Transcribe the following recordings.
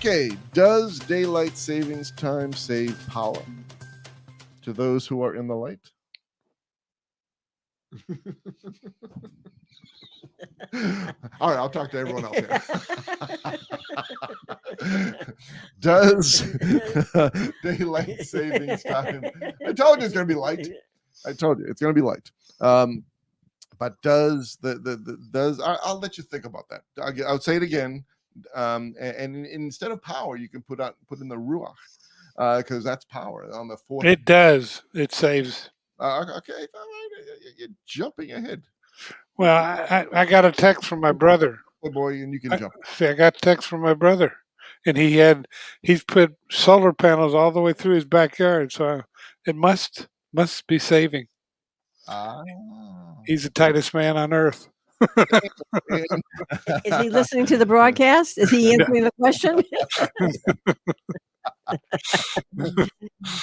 Okay, does daylight savings time save power to those who are in the light? All right, I'll talk to everyone else here. Does daylight savings time? I told you it's going to be light. I told you it's going to be light. But does I'll let you think about that. I'll say it again. And instead of power, you can put in the Ruach, because that's power on the fourth. It does. It saves. Okay, you're jumping ahead. Well, I got a text from my brother. Oh boy, and you can jump. I got a text from my brother, and he's put solar panels all the way through his backyard, so it must be saving. He's the tightest man on earth. Is he listening to the broadcast? Is he answering the question?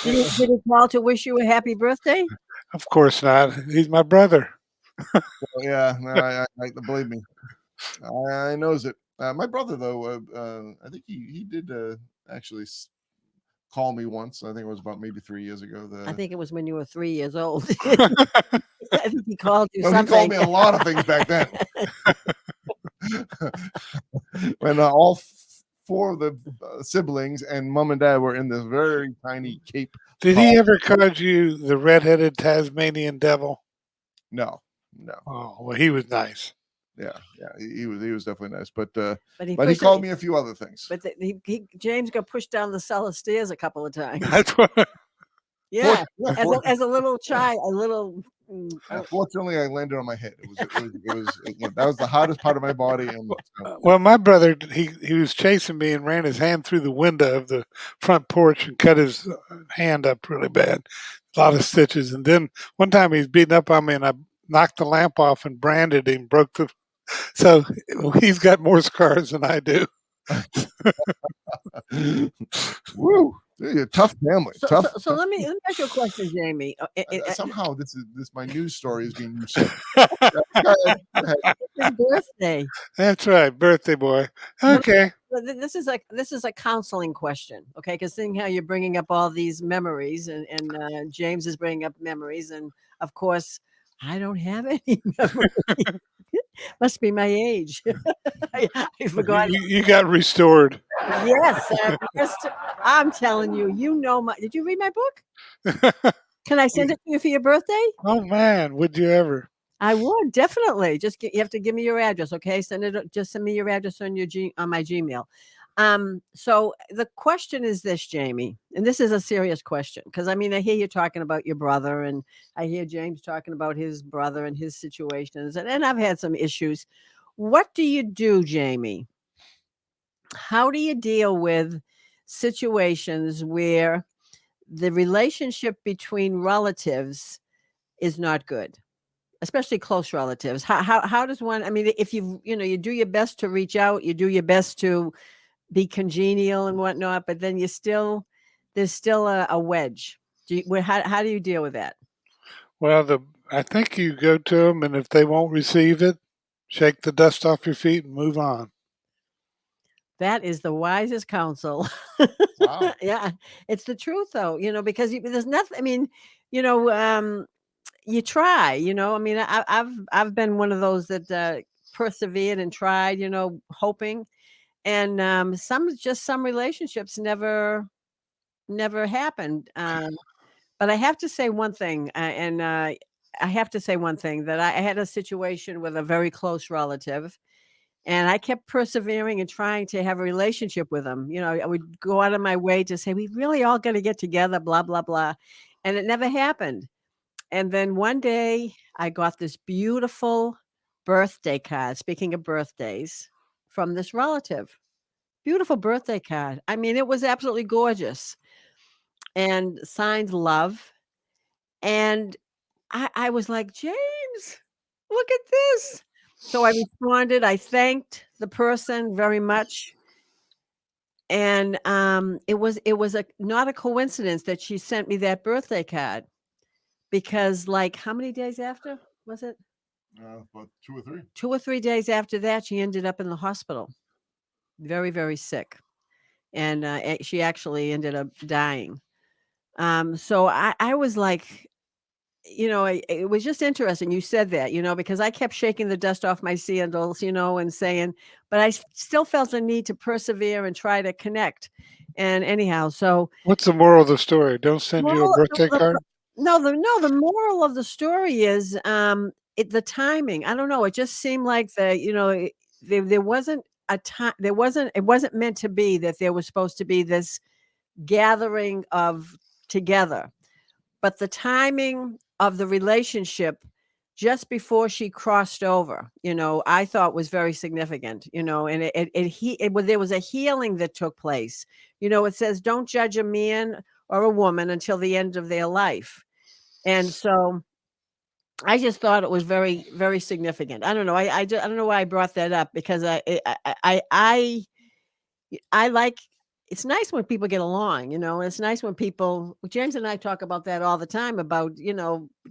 Did he call to wish you a happy birthday? Of course not. He's my brother. Well, yeah, no, I believe me. I knows it. My brother, though, I think he did actually call me once. I think it was about maybe 3 years ago. I think it was when you were 3 years old. I think he called you something. He called me a lot of things back then. When all four of the siblings and mom and dad were in this very tiny Cape. Did he ever call you the redheaded Tasmanian devil? No. Oh, well, he was nice. Yeah, he was definitely nice, but he called me a few other things. But James got pushed down the cellar stairs a couple of times. That's what. Yeah, as a little child, Fortunately, I landed on my head. It was that was the hardest part of my body. And well, my brother, he was chasing me and ran his hand through the window of the front porch and cut his hand up really bad, a lot of stitches. And then one time he's beating up on me, and I knocked the lamp off and branded him, broke the. So he's got more scars than I do. Woo! You're a tough family. So let me ask you a question, Jamie. Somehow this my news story is being used. His birthday. That's right, birthday boy. Okay. This is a counseling question, okay? Because seeing how you're bringing up all these memories, and James is bringing up memories, and of course, I don't have any memories. Must be my age. I forgot. You got restored. Yes, I'm telling you. Did you read my book? Can I send it to you for your birthday? Oh man, would you ever? I would definitely. You have to give me your address, okay? Send me your address on my Gmail. So the question is this, Jamie, and this is a serious question, because I hear you talking about your brother, and I hear James talking about his brother and his situations, and I've had some issues. What do you do, Jamie? How do you deal with situations where the relationship between relatives is not good, especially close relatives? How does one? If you do your best to reach out, you do your best to be congenial and whatnot, but then there's still a wedge. How do you deal with that? Well, I think you go to them, and if they won't receive it, shake the dust off your feet and move on. That is the wisest counsel. Wow. Yeah, it's the truth, though. Because there's nothing. You try. I've been one of those that persevered and tried. Hoping. And some relationships never happened. But I have to say one thing, I have to say one thing, that I had a situation with a very close relative, and I kept persevering and trying to have a relationship with them. I would go out of my way to say, we really all got to get together, blah, blah, blah. And it never happened. And then one day I got this beautiful birthday card, speaking of birthdays, from this relative. Beautiful birthday card. It was absolutely gorgeous, and signed love. And I was like, James, look at this. So I responded. I thanked the person very much. And it was not a coincidence that she sent me that birthday card, because how many days after was it? About 2 or 3. 2 or 3 days after that, she ended up in the hospital, very, very sick. and she actually ended up dying. So I was like, it was just interesting you said that, because I kept shaking the dust off my sandals, and saying, but still felt the need to persevere and try to connect. And anyhow, so What's the moral of the story? Don't send you a moral, birthday card. no, the moral of the story is the timing. I don't know. It just seemed like there wasn't a time. It wasn't meant to be that there was supposed to be this gathering of together. But the timing of the relationship just before she crossed over, I thought was very significant, and there was a healing that took place. It says, don't judge a man or a woman until the end of their life. And so I just thought it was very, very significant. I don't know. I don't know why I brought that up because I like it's nice when people get along, and it's nice when James and I talk about that all the time about,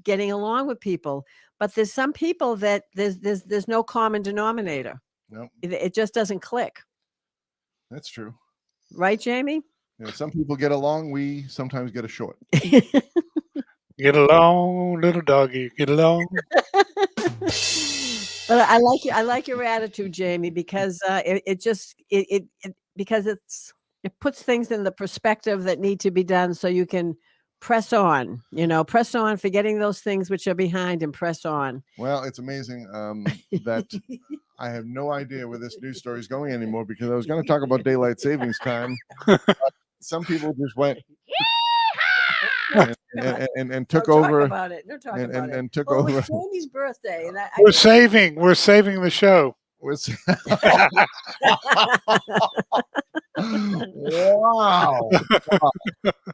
getting along with people. But there's some people that there's no common denominator. No, It just doesn't click. that's true. Right, Jamie? Some people get along. We sometimes get a short. Get along, little doggy. Get along. But I like your attitude, Jamie, because because it puts things in the perspective that need to be done so you can press on, forgetting those things which are behind and press on. Well, it's amazing that I have no idea where this news story is going anymore because I was going to talk about daylight savings time. Some people just went and took over about it. No talk about it. and took Well, over. it was Jamie's birthday, and We're saving the show. Wow. All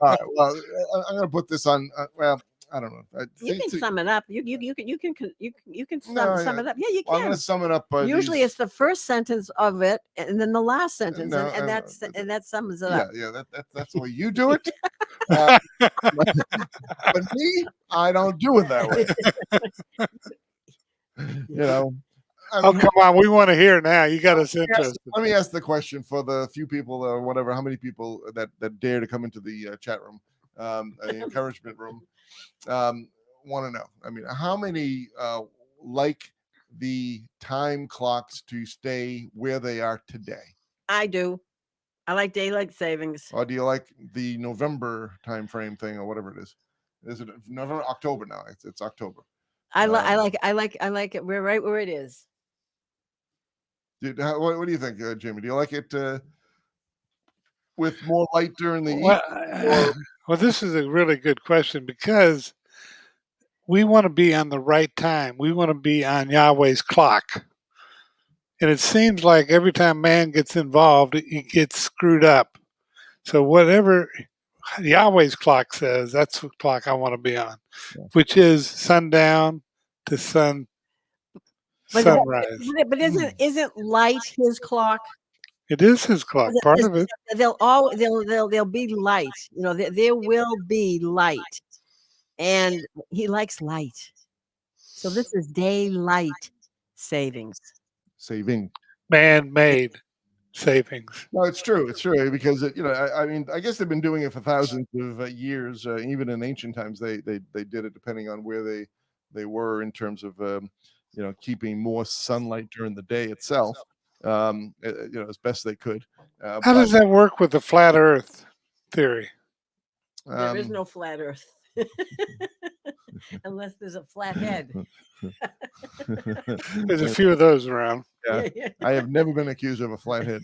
right. Well, I'm going to put this on. Well, I don't know. You can sum it up. You can sum it up. Yeah, you Well, I'm can. going to sum it up. Usually, it's the first sentence of it, and then the last sentence, No, and that sums it up. Yeah, that's the way you do it. But me, I don't do it that way. Oh, come on. We want to hear now. You got us interested. Let me ask the question for the few people or whatever, how many people that dare to come into the chat room, the encouragement room, want to know. I mean, how many like the time clocks to stay where they are today? I do. I like daylight savings. Or do you like the November time frame thing or whatever it is? Is it November, October now? It's October. I like it. We're right where it is. What do you think, Jamie? Do you like it with more light during the well, this is a really good question because we want to be on the right time. We want to be on Yahweh's clock. And it seems like every time man gets involved, it gets screwed up. So whatever Yahweh's clock says, that's the clock I want to be on, which is sundown to sunrise. But isn't light his clock? It is his clock. Part of it. They'll be light. There will be light, and he likes light. So this is daylight savings. Man-made savings. No, it's true. It's true because I mean, I guess they've been doing it for thousands of years. Even in ancient times, they did it depending on where they were in terms of keeping more sunlight during the day itself. As best they could. How does that work with the flat Earth theory? There is no flat Earth. Unless there's a flat head. There's a few of those around. Yeah. I have never been accused of a flat head.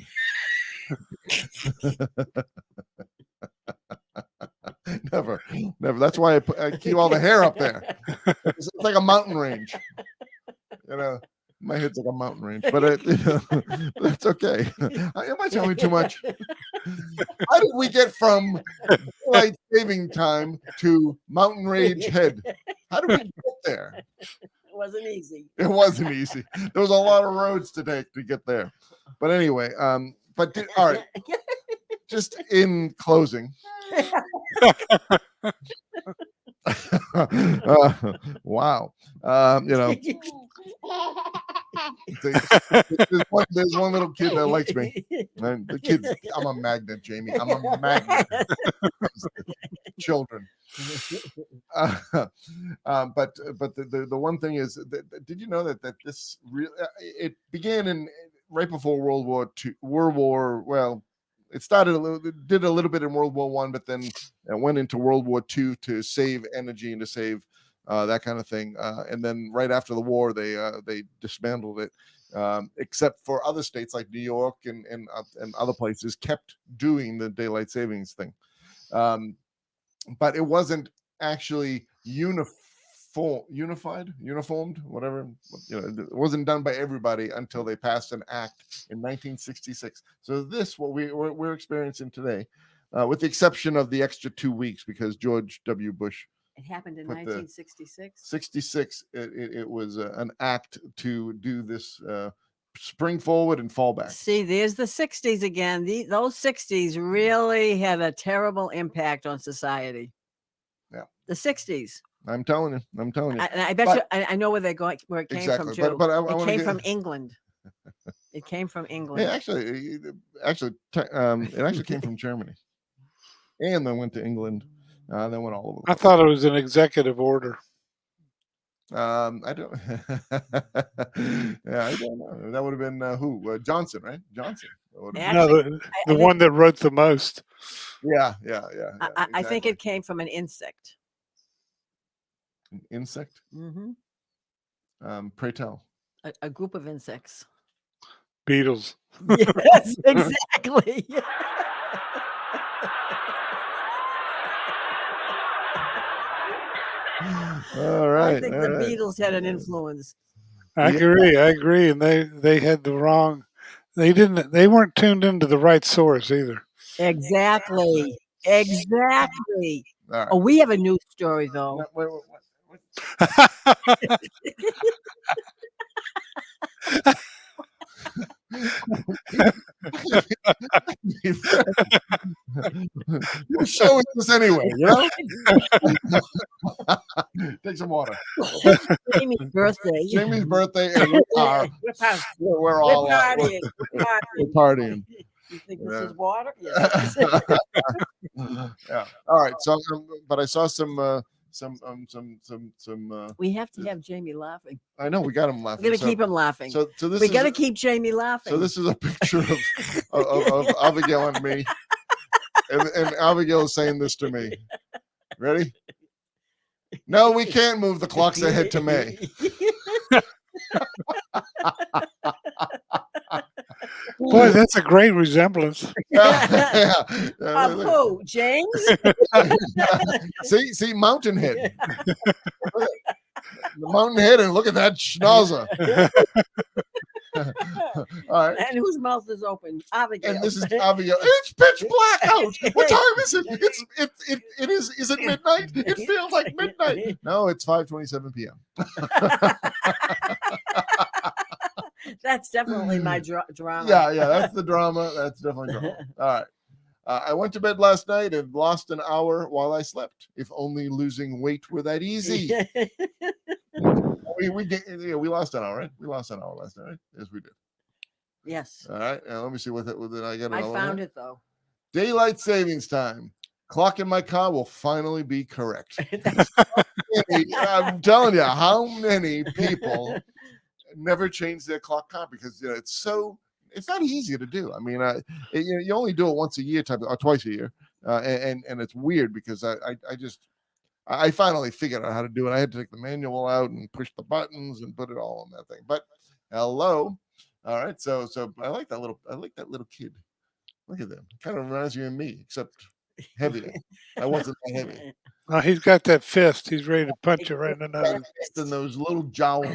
Never. That's why I keep all the hair up there. It's like a mountain range. My head's like a mountain range, but that's okay. Am I telling you too much? How did we get from daylight saving time to mountain range head? How did we get there? It wasn't easy. It wasn't easy. There was a lot of roads to take to get there. But anyway, all right. Just in closing. Wow. There's one little kid that likes me. The kids, I'm a magnet, Jamie. I'm a magnet. Children. But the one thing is, did you know that this it began in right before World War II, well, it started it did a little bit in World War One, but then it went into World War II to save energy and to save that kind of thing. And then right after the war, they dismantled it. Except for other states like New York and other places kept doing the daylight savings thing. But it wasn't actually uniformed, whatever. It wasn't done by everybody until they passed an act in 1966. So this, what we're experiencing today, with the exception of the extra 2 weeks, because George W. Bush. It happened in 1966. 66. It was an act to do this spring forward and fall back. See, there's the 60s again. Those 60s really had a terrible impact on society. Yeah. The 60s. I'm telling you. I bet you I know where they're going, where it came from too. But it came from England. It came from England. Yeah, it actually came from Germany, and then went to England. Then went all over. I thought it was an executive order. I don't. Yeah, I don't know. That would have been who? Johnson, right? Johnson. No, the one that wrote the most. Yeah. Exactly. I think it came from an insect. An insect? Mm-hmm. Pray tell. A group of insects. Beetles. Yes, exactly. All right. I think the Beatles had an influence. I agree. And they had the wrong. They weren't tuned into the right source either. Exactly. Right. Oh, we have a news story though. Wait. You're showing this anyway, you know? Take some water. Jamie's birthday. Jamie's birthday, and we're all partying. We're partying. You think this is water? Yes. Yeah. All right. So, but I saw some. We have to have Jamie laughing. I know, we got him laughing. We're gonna keep him laughing. So this we got to keep Jamie laughing. So this is a picture of Abigail and me, and Abigail is saying this to me. Ready? No, we can't move the clocks ahead to May. Boy, that's a great resemblance. Of who? James? See, Mountain Head. The Mountain Head, and look at that schnauzer. All right. And whose mouth is open? Abigail. And this is Abigail. It's pitch black out. What time is it? It is. Is it midnight? It feels like midnight. No, it's 5:27 p.m. That's definitely my drama. Yeah, that's the drama. That's definitely drama. All right. I went to bed last night and lost an hour while I slept. If only losing weight were that easy. We lost an hour, right? We lost an hour last night, right? Yes, we did. Yes. All right. Now let me see what I got. I found it though. Daylight savings time. Clock in my car will finally be correct. I'm telling you, how many people never change their clock car because it's not easy to do. I mean, you only do it once a year, or twice a year, and it's weird because I finally figured out how to do it. I had to take the manual out and push the buttons and put it all on that thing. But hello, all right. So I like that little kid. Look at them. Kind of reminds you of me, except heavier. I wasn't that heavy. He's got that fist. He's ready to punch you right in the nose. And those little jowls. All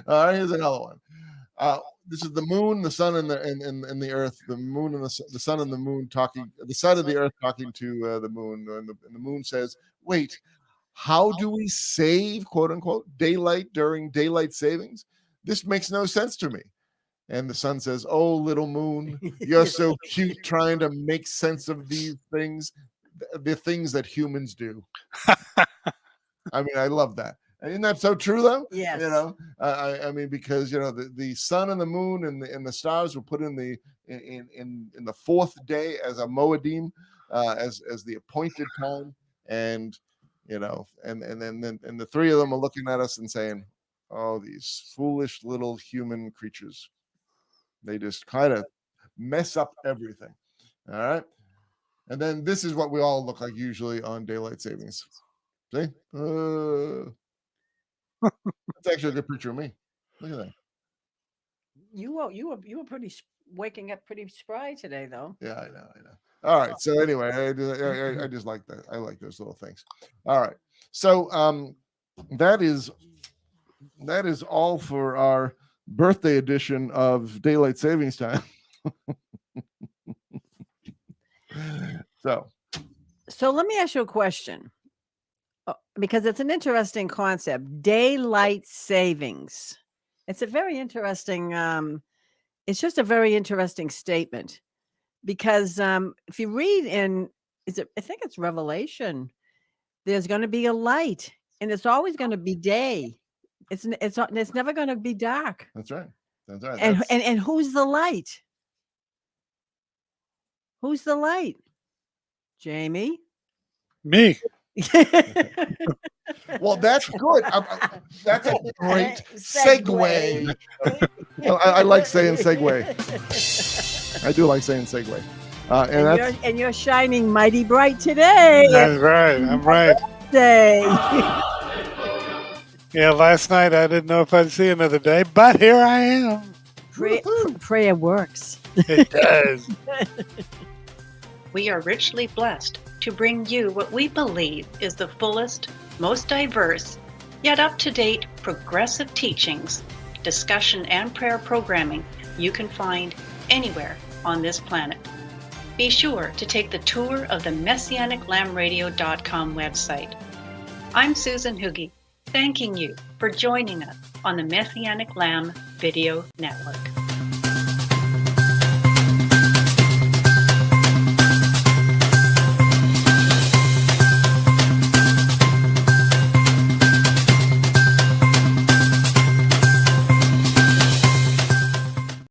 right, here's another one. This is the moon, the sun, and the earth. The moon and the sun and the moon talking. The side of the earth talking to the moon, and the moon says, "Wait, how do we save, quote unquote, daylight during daylight savings? This makes no sense to me." And the sun says, "Oh, little moon, you're so cute trying to make sense of these things, the things that humans do." I mean, I love that. Isn't that so true, though? Yes. You know, I mean, because the sun and the moon and the stars were put in the fourth day as a Moedim, as the appointed time, and and then the three of them are looking at us and saying, "Oh, these foolish little human creatures! They just kind of mess up everything." All right, and then this is what we all look like usually on daylight savings. See, that's actually a good picture of me. Look at that. You were pretty waking up pretty spry today, though. Yeah, I know. All right. So anyway, I just like that. I like those little things. All right. So that is all for our birthday edition of Daylight Savings Time. So let me ask you a question, because it's an interesting concept. Daylight savings. It's a very interesting. It's just a very interesting statement, because if you read I think it's Revelation, there's going to be a light, and it's always going to be day. It's never going to be dark. That's right. That's right. And who's the light? Who's the light? Jamie? Me. Well, that's good. That's a great segue. I like saying segue. I do like saying segue. And you're shining mighty bright today. That's right. I'm right. Day. Yeah, last night I didn't know if I'd see another day, but here I am. Prayer works. It does. We are richly blessed to bring you what we believe is the fullest, most diverse, yet up-to-date progressive teachings, discussion, and prayer programming you can find anywhere on this planet. Be sure to take the tour of the MessianicLambRadio.com website. I'm Susan Hoogie, thanking you for joining us on the Messianic Lamb Video Network.